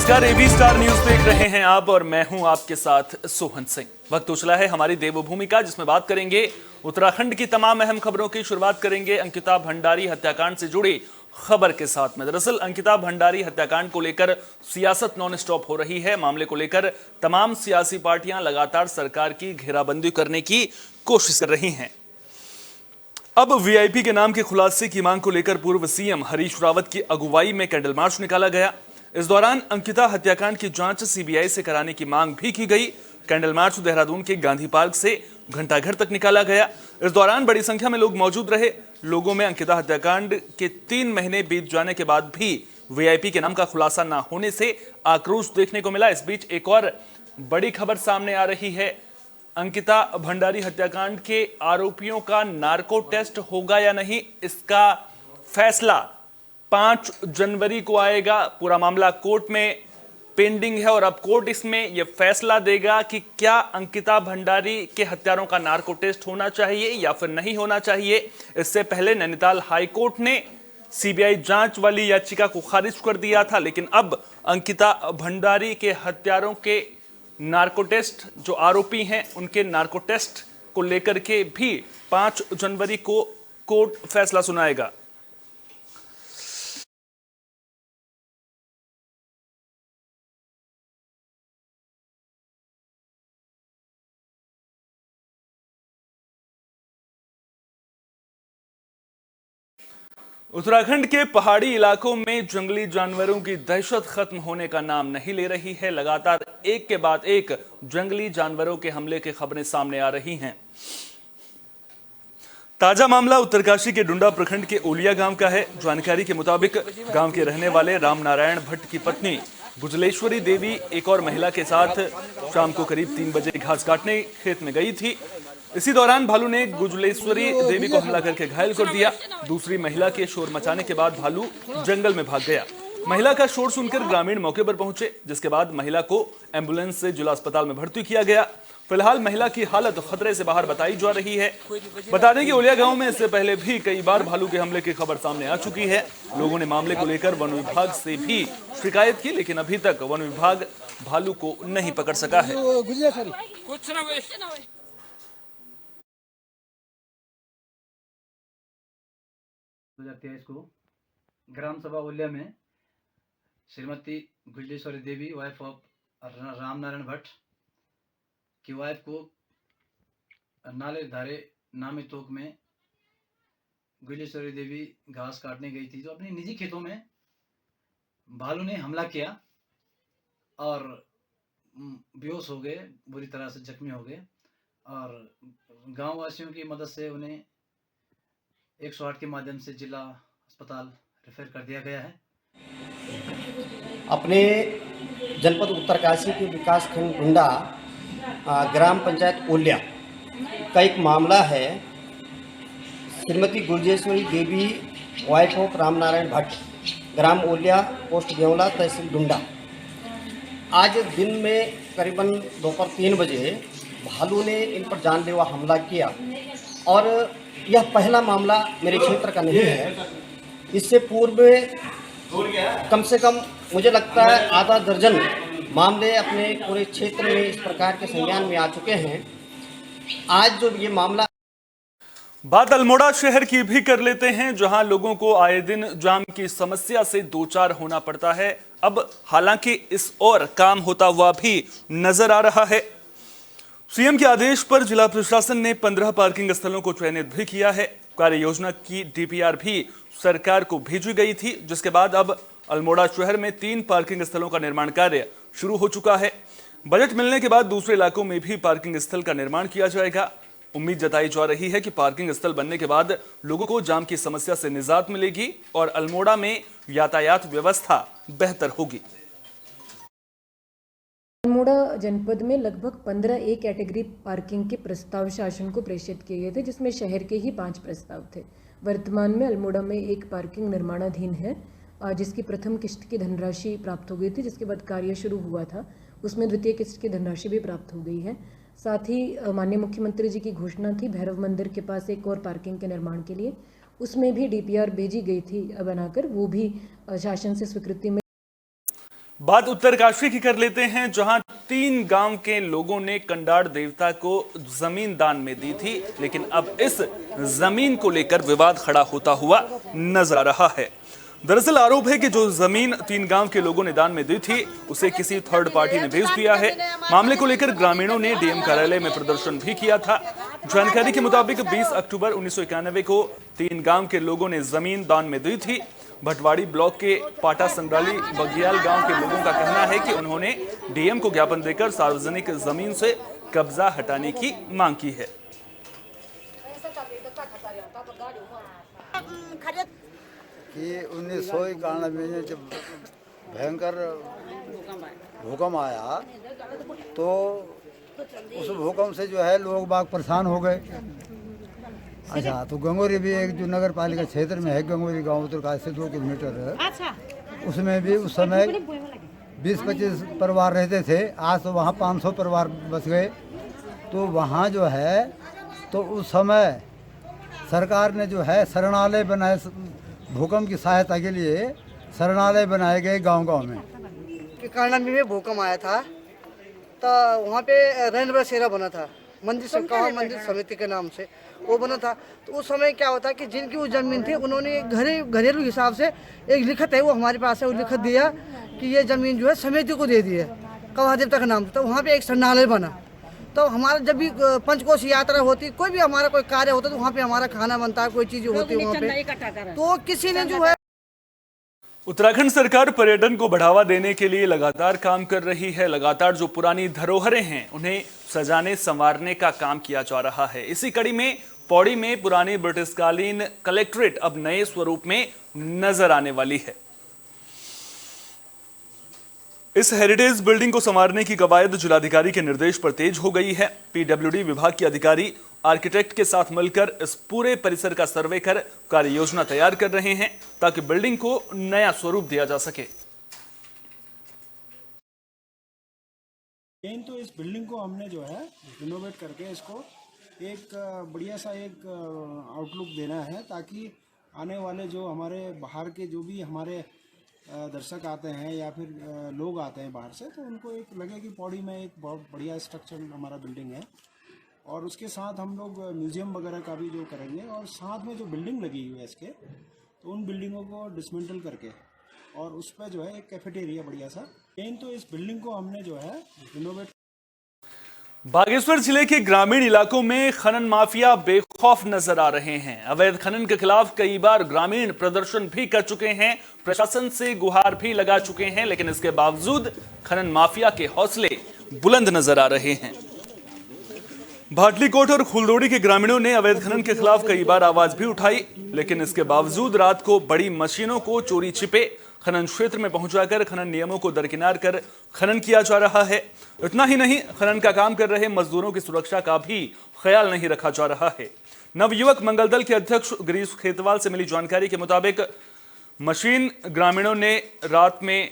नमस्कार, AB star news देख रहे हैं आप और मैं हूं आपके साथ सोहन सिंह। वक्त उछला है हमारी देवभूमि का, जिसमें बात करेंगे उत्तराखंड की तमाम अहम खबरों की। शुरुआत करेंगे अंकिता भंडारी हत्याकांड से जुड़ी खबर के साथ में। दरअसल अंकिता भंडारी हत्याकांड को लेकर सियासत नॉन स्टॉप हो रही है। मामले को लेकर तमाम सियासी पार्टियां लगातार सरकार की घेराबंदी करने की कोशिश कर रही हैं। अब वीआईपी के नाम के खुलासे की मांग को लेकर पूर्व सीएम हरीश रावत की अगुवाई में कैंडल मार्च निकाला गया। इस दौरान अंकिता हत्याकांड की जांच सीबीआई से कराने की मांग भी की गई। कैंडल मार्च देहरादून के गांधी पार्क से घंटाघर तक निकाला गया। इस दौरान बड़ी संख्या में लोग मौजूद रहे। लोगों में अंकिता हत्याकांड के 3 महीने बीत जाने के बाद भी वीआईपी के नाम का खुलासा न होने से आक्रोश देखने को मिला। इस बीच एक और बड़ी खबर सामने आ रही है। अंकिता भंडारी हत्याकांड के आरोपियों का नार्को टेस्ट होगा या नहीं, इसका फैसला 5 जनवरी को आएगा। पूरा मामला कोर्ट में पेंडिंग है और अब कोर्ट इसमें यह फैसला देगा कि क्या अंकिता भंडारी के हत्यारों का नार्को टेस्ट होना चाहिए या फिर नहीं होना चाहिए। इससे पहले नैनीताल हाई कोर्ट ने सीबीआई जांच वाली याचिका को खारिज कर दिया था, लेकिन अब अंकिता भंडारी के हत्यारों के नार्को टेस्ट, जो आरोपी हैं उनके नार्को टेस्ट को लेकर के भी 5 जनवरी को कोर्ट फैसला सुनाएगा। उत्तराखंड के पहाड़ी इलाकों में जंगली जानवरों की दहशत खत्म होने का नाम नहीं ले रही है। लगातार एक के बाद एक जंगली जानवरों के हमले की खबरें सामने आ रही हैं। ताजा मामला उत्तरकाशी के डुंडा प्रखंड के ओलिया गांव का है। जानकारी के मुताबिक गांव के रहने वाले राम नारायण भट्ट की पत्नी गुजलेश्वरी देवी एक और महिला के साथ शाम को करीब 3 बजे घास काटने खेत में गई थी। इसी दौरान भालू ने गुजलेश्वरी देवी को हमला करके घायल कर दिया। दूसरी महिला के शोर मचाने के बाद भालू जंगल में भाग गया। महिला का शोर सुनकर ग्रामीण मौके पर पहुंचे, जिसके बाद महिला को एम्बुलेंस से जिला अस्पताल में भर्ती किया गया। फिलहाल महिला की हालत खतरे से बाहर बताई जा रही है। बता दें कि ओलिया गांव में इससे पहले भी कई बार भालू के हमले की खबर सामने आ चुकी है। लोगों ने मामले को लेकर वन विभाग से भी शिकायत की, लेकिन अभी तक वन विभाग भालू को नहीं पकड़ सका है। 2023 को ग्राम सभा ओलिया में श्रीमती गुजलेश्वरी देवी वाइफ ऑफ राम नारायण भट्ट की वाइफ को नाले धारे नामी तोक में गुजलेश्वरी देवी घास काटने गई थी, जो अपने निजी खेतों में भालू ने हमला किया और बेहोश हो गए, बुरी तरह से जख्मी हो गए और गांव वासियों की मदद से उन्हें 108 के माध्यम से जिला अस्पताल रेफर कर दिया गया है। अपने जनपद उत्तरकाशी के विकास खंड डुंडा ग्राम पंचायत ओलिया का एक मामला है। श्रीमती गुलजेश्वरी देवी वाइफ ऑफ राम नारायण भट्ट, ग्राम ओलिया, पोस्ट गेवला, तहसील डुंडा। आज दिन में करीबन दोपहर 3 बजे भालू ने इन पर जानलेवा हमला किया और यह पहला मामला मेरे क्षेत्र का नहीं है। इससे पूर्व कम से कम मुझे लगता है आधा दर्जन मामले अपने पूरे क्षेत्र में इस प्रकार के संज्ञान में आ चुके हैं। आज जो ये मामला, बात अल्मोड़ा शहर की भी कर लेते हैं, जहां लोगों को आए दिन जाम की समस्या से दो चार होना पड़ता है। अब हालांकि इस ओर काम होता हुआ भी नजर आ रहा है। सीएम के आदेश पर जिला प्रशासन ने 15 पार्किंग स्थलों को चयनित भी किया है। कार्य योजना की डीपीआर भी सरकार को भेजी गई थी, जिसके बाद अब अल्मोड़ा शहर में 3 पार्किंग स्थलों का निर्माण कार्य शुरू हो चुका है। बजट मिलने के बाद दूसरे इलाकों में भी पार्किंग स्थल का निर्माण किया जाएगा। उम्मीद जताई जा रही है कि पार्किंग स्थल बनने के बाद लोगों को जाम की समस्या से निजात मिलेगी और अल्मोड़ा में यातायात व्यवस्था बेहतर होगी। अल्मोड़ा जनपद में लगभग 15 ए कैटेगरी पार्किंग के प्रस्ताव शासन को प्रेषित किए गए थे, जिसमें शहर के ही 5 प्रस्ताव थे। वर्तमान में अल्मोड़ा में एक पार्किंग निर्माणाधीन है, जिसकी प्रथम किस्त की धनराशि प्राप्त हो गई थी, जिसके बाद कार्य शुरू हुआ था, उसमें द्वितीय किस्त की धनराशि भी प्राप्त हो गई है। साथ ही माननीय मुख्यमंत्री जी की घोषणा थी भैरव मंदिर के पास एक और पार्किंग के निर्माण के लिए, उसमें भी डीपीआर भेजी गई थी बनाकर, वो भी शासन से स्वीकृति में। बात उत्तरकाशी की कर लेते हैं, जहां 3 गांव के लोगों ने कंडार देवता को जमीन दान में दी थी, लेकिन अब इस जमीन को लेकर विवाद खड़ा होता हुआ नजर आ रहा है। दरअसल आरोप है कि जो जमीन 3 गांव के लोगों ने दान में दी थी, उसे किसी थर्ड पार्टी ने बेच दिया है। मामले को लेकर ग्रामीणों ने डीएम कार्यालय में प्रदर्शन भी किया था। जानकारी के मुताबिक 20 अक्टूबर 1991 को 3 गांव के लोगों ने जमीन दान में दी थी। भटवाड़ी ब्लॉक के पाटा संग्राली बगियाल गांव के लोगों का कहना है कि उन्होंने डीएम को ज्ञापन देकर सार्वजनिक जमीन से कब्जा हटाने की मांग की है। कि 1991 में जब भयंकर भूकंप आया तो उस भूकंप से जो है लोग बाग परेशान हो गए। अच्छा, तो गंगोरी भी एक जो नगर पालिका क्षेत्र में है, गंगोरी गांव उत्तरकाशी से 2 किलोमीटर है, उसमें भी उस समय 20-25 परिवार रहते थे। आज तो वहाँ 500 परिवार बस गए। तो वहाँ जो है तो उस समय सरकार ने जो है शरणालय बनाए, भूकंप की सहायता के लिए शरणालय बनाए गए गांव-गांव में। कांडामी में भूकंप आया था तो वहाँ पे रैन बसेरा बना था, मंदिर समिति के नाम से वो बना था। तो उस समय क्या होता कि जिनकी वो जमीन थी उन्होंने घरेलू हिसाब से एक लिखत है, वो हमारे पास है, वो लिखत दिया कि ये जमीन जो है समिति को दे दी है, कवा देवता का नाम। तो वहाँ पे एक शरणालय बना। तो हमारा जब भी पंचकोश यात्रा होती, कोई भी हमारा कोई कार्य होता तो वहाँ पे हमारा खाना बनता है, कोई चीज होती है वहाँ पे। तो किसी ने जो है उत्तराखंड सरकार पर्यटन को बढ़ावा देने के लिए लगातार काम कर रही है। लगातार जो पुरानी धरोहरें हैं उन्हें सजाने संवारने का काम किया जा रहा है। इसी कड़ी में पौड़ी में पुरानी ब्रिटिशकालीन कलेक्ट्रेट अब नए स्वरूप में नजर आने वाली है। इस हेरिटेज बिल्डिंग को संवारने की कवायद जिलाधिकारी के निर्देश पर तेज हो गई है। पीडब्ल्यूडी विभाग के अधिकारी आर्किटेक्ट के साथ मिलकर इस पूरे परिसर का सर्वे कर कार्य योजना तैयार कर रहे हैं ताकि बिल्डिंग को नया स्वरूप दिया जा सके। तो इस बिल्डिंग को हमने जो है रिनोवेट करके इसको एक बढ़िया सा एक आउटलुक देना है, ताकि आने वाले जो हमारे बाहर के जो भी हमारे दर्शक आते हैं या फिर लोग आते हैं बाहर से, तो उनको एक लगे कि पौड़ी में एक बहुत बढ़िया स्ट्रक्चर हमारा बिल्डिंग है। और उसके साथ हम लोग म्यूजियम वगैरह का भी जो करेंगे, और साथ में जो बिल्डिंग लगी हुई है इसके, तो उन बिल्डिंगों को डिसमेंटल करके और उस पर जो है एक कैफेटेरिया बढ़िया सा। तो इस बिल्डिंग को हमने जो है रिनोवेट। बागेश्वर जिले के ग्रामीण इलाकों में खनन माफिया बेखौफ नजर आ रहे हैं। अवैध खनन के खिलाफ कई बार ग्रामीण प्रदर्शन भी कर चुके हैं, प्रशासन से गुहार भी लगा चुके हैं, लेकिन इसके बावजूद खनन माफिया के हौसले बुलंद नजर आ रहे हैं। भाटलीकोट और फुलदोड़ी के ग्रामीणों ने अवैध खनन के खिलाफ कई बार आवाज भी उठाई, लेकिन इसके बावजूद रात को बड़ी मशीनों को चोरी छिपे खनन क्षेत्र में पहुंचाकर खनन नियमों को दरकिनार कर खनन किया जा रहा है। इतना ही नहीं, खनन का काम कर रहे मजदूरों की सुरक्षा का भी ख्याल नहीं रखा जा रहा है। नवयुवक मंगल दल के अध्यक्ष गिरीश खेतवाल से मिली जानकारी के मुताबिक मशीन ग्रामीणों ने रात में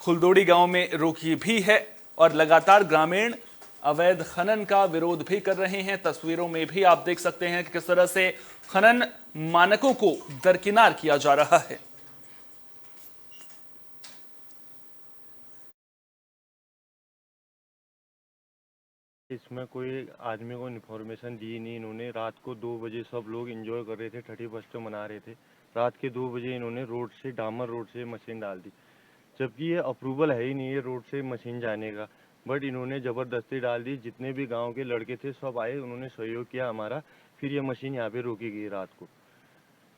फुलदोड़ी गांव में रोकी भी है और लगातार ग्रामीण अवैध खनन का विरोध भी कर रहे हैं। तस्वीरों में भी आप देख सकते हैं कि किस तरह से खनन मानकों को दरकिनार किया जा रहा है। इसमें कोई आदमी को इन्फॉर्मेशन दी नहीं। इन्होंने रात को 2 बजे सब लोग एंजॉय कर रहे थे, 31st मना रहे थे। रात के 2 बजे इन्होंने रोड से, डामर रोड से मशीन डाल दी, जबकि ये अप्रूवल है ही नहीं है रोड से मशीन जाने का, बट इन्होंने ज़बरदस्ती डाल दी। जितने भी गांव के लड़के थे सब आए, उन्होंने सहयोग किया हमारा, फिर ये मशीन यहाँ पे रोकी गई रात को।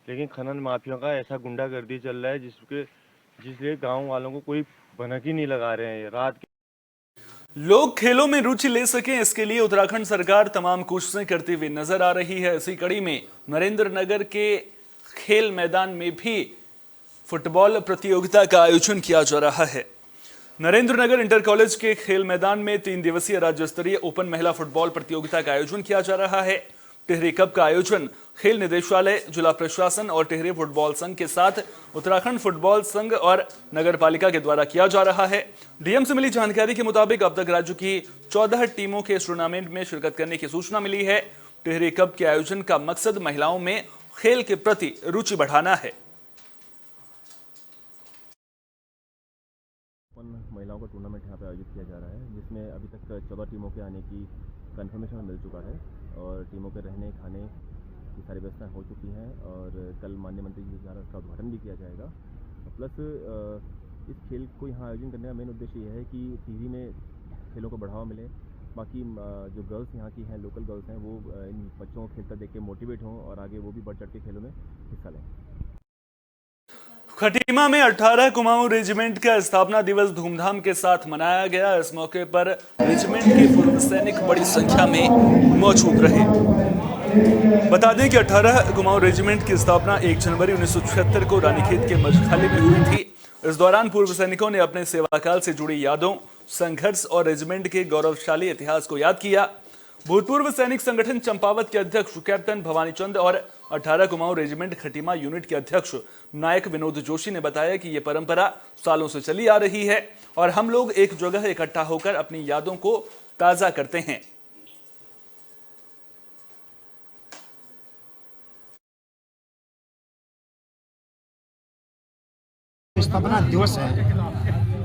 लेकिन खनन माफिया का ऐसा गुंडागर्दी चल रहा है जिसलिए गाँव वालों को कोई भनक ही नहीं लगा रहे हैं। रात के लोग खेलों में रुचि ले सकें, इसके लिए उत्तराखंड सरकार तमाम कोशिशें करती हुई नजर आ रही है। इसी कड़ी में नरेंद्र नगर के खेल मैदान में भी फुटबॉल प्रतियोगिता का आयोजन किया जा रहा है। नरेंद्र नगर इंटर कॉलेज के खेल मैदान में 3 दिवसीय राज्य स्तरीय ओपन महिला फुटबॉल प्रतियोगिता का आयोजन किया जा रहा है। टिहरी कप का आयोजन खेल निदेशालय, जिला प्रशासन और टिहरी फुटबॉल संघ के साथ उत्तराखंड फुटबॉल संघ और नगर पालिका के द्वारा किया जा रहा है। डीएम से मिली जानकारी के मुताबिक अब तक राज्य की 14 टीमों के इस टूर्नामेंट में शिरकत करने की सूचना मिली है। टिहरी कप के आयोजन का मकसद महिलाओं में खेल के प्रति रुचि बढ़ाना है। महिलाओं का टूर्नामेंट यहाँ पे आयोजित किया जा रहा है, जिसमें अभी तक 14 टीमों के आने की कंफर्मेशन मिल चुका है और टीमों के रहने खाने की सारी व्यवस्थाएं हो चुकी हैं और कल माननीय मंत्री जी द्वारा उसका उद्घाटन भी किया जाएगा। प्लस इस खेल को यहाँ आयोजन करने का मेन उद्देश्य यह है कि टीवी में खेलों को बढ़ावा मिले, बाकी जो गर्ल्स यहाँ की हैं, लोकल गर्ल्स हैं, वो इन बच्चों को खेलता देख के मोटिवेट हों और आगे वो भी बढ़ चढ़ के खेलों में हिस्सा लें। खटीमा में 18 कुमाऊं रेजिमेंट का स्थापना दिवस धूमधाम के साथ मनाया गया। इस मौके पर रेजिमेंट के पूर्व सैनिक बड़ी संख्या में मौजूद रहे। बता दें कि 18 कुमाऊं रेजिमेंट की स्थापना 1 जनवरी 1976 को रानीखेत के मजखाली में हुई थी। इस दौरान पूर्व सैनिकों ने अपने सेवाकाल से जुड़ी यादों, संघर्ष और रेजिमेंट के गौरवशाली इतिहास को याद किया। भूतपूर्व सैनिक संगठन चंपावत के अध्यक्ष कैप्टन भवानी चंद और 18 कुमाऊं रेजिमेंट खटीमा यूनिट के अध्यक्ष नायक विनोद जोशी ने बताया कि यह परंपरा सालों से चली आ रही है और हम लोग एक जगह इकट्ठा होकर अपनी यादों को ताजा करते हैं। स्थापना दिवस है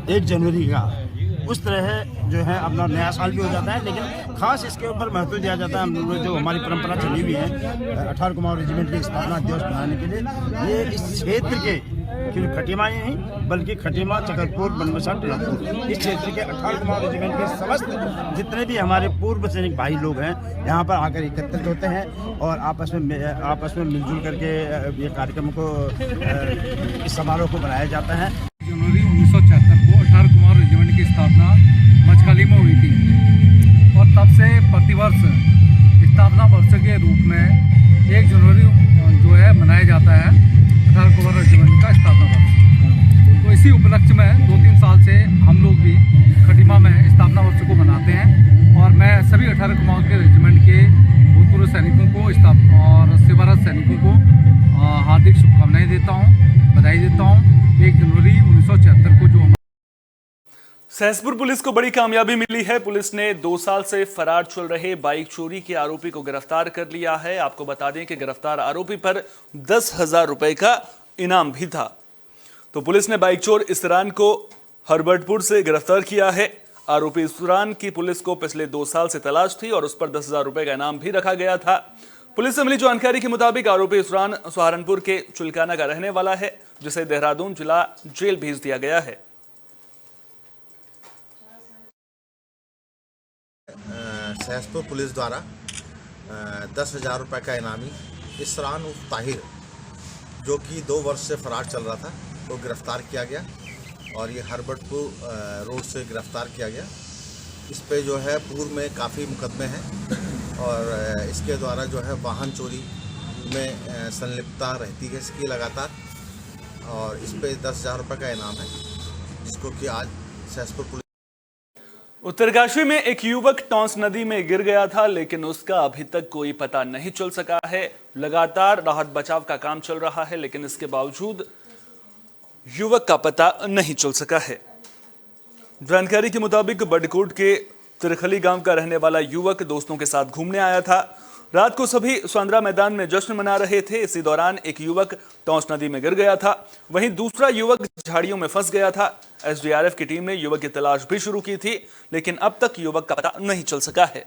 1 जनवरी का, उस तरह जो है अपना नया साल भी हो जाता है, लेकिन खास इसके ऊपर महत्व दिया जाता है। हम लोग जो हमारी परंपरा चली हुई है 18 कुमाऊं रेजिमेंट की स्थापना दिवस मनाने के लिए, ये इस क्षेत्र के क्योंकि खटीमा ही नहीं बल्कि खटीमा, चकरपुर, बनबसा, टिलकपुर, इस क्षेत्र के 18 कुमाऊं रेजिमेंट के समस्त जितने भी हमारे पूर्व सैनिक भाई लोग हैं यहाँ पर आकर एकत्रित होते हैं और आपस में मिलजुल करके ये कार्यक्रम को, इस समारोह को बनाया जाता है। जनवरी 1976 को 18 कुमाऊं रेजिमेंट की स्थापना मजखाली में हुई थी और तब से प्रतिवर्ष स्थापना वर्ष के रूप में 1 जनवरी जो है मनाया जाता है 18 कुमाऊं रेजिमेंट का स्थापना वर्ष। तो इसी उपलक्ष्य में 2-3 साल से हम लोग भी खटीमा में स्थापना वर्ष को मनाते हैं और मैं सभी 18 कुमाऊं के रेजिमेंट के भूतपूर्व सैनिकों को और सेवारत सैनिकों को हार्दिक शुभकामनाएं देता हूं, बधाई देता हूं। 1 जनवरी 1976 को जो सहसपुर पुलिस को बड़ी कामयाबी मिली है। पुलिस ने 2 साल से फरार चल रहे बाइक चोरी के आरोपी को गिरफ्तार कर लिया है। आपको बता दें कि गिरफ्तार आरोपी पर 10,000 रुपए का इनाम भी था। तो पुलिस ने बाइक चोर इसरान को हरबर्टपुर से गिरफ्तार किया है। आरोपी इसरान की पुलिस को पिछले 2 साल से तलाश थी और उस पर 10,000 रुपए का इनाम भी रखा गया था। पुलिस से मिली जानकारी के मुताबिक आरोपी इसरान सहारनपुर के चुलकाना का रहने वाला है, जिसे देहरादून जिला जेल भेज दिया गया है। सहसपुर पुलिस द्वारा 10,000 रुपये का इनामी इसरान उर्फ ताहिर, जो कि 2 वर्ष से फरार चल रहा था, तो गिरफ्तार किया गया और ये हरबर्टपुर रोड से गिरफ्तार किया गया। इस पे जो है पूर्व में काफ़ी मुकदमे हैं और इसके द्वारा जो है वाहन चोरी में संलिप्तता रहती है इसकी लगातार, और इस पे 10,000 रुपये का इनाम है, जिसको कि आज सहसपुर पुलिस। उत्तरकाशी में एक युवक टॉन्स नदी में गिर गया था, लेकिन उसका अभी तक कोई पता नहीं चल सका है। लगातार राहत बचाव का काम चल रहा है, लेकिन इसके बावजूद युवक का पता नहीं चल सका है। जानकारी के मुताबिक बडकोट के तिरखली गांव का रहने वाला युवक दोस्तों के साथ घूमने आया था। रात को सभी स्वांद्रा मैदान में जश्न मना रहे थे। इसी दौरान एक युवक टॉन्स नदी में गिर गया था, वहीं दूसरा युवक झाड़ियों में फंस गया था। एसडीआरएफ की टीम ने युवक की तलाश भी शुरू की थी, लेकिन अब तक युवक का पता नहीं चल सका है।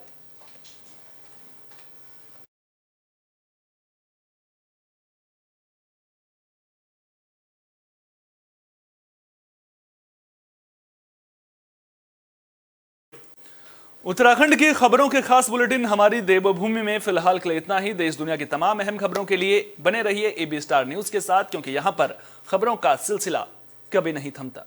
उत्तराखंड की खबरों के खास बुलेटिन हमारी देवभूमि में फिलहाल के लिए इतना ही। देश दुनिया की तमाम अहम खबरों के लिए बने रहिए AB स्टार न्यूज के साथ, क्योंकि यहां पर खबरों का सिलसिला कभी नहीं थमता।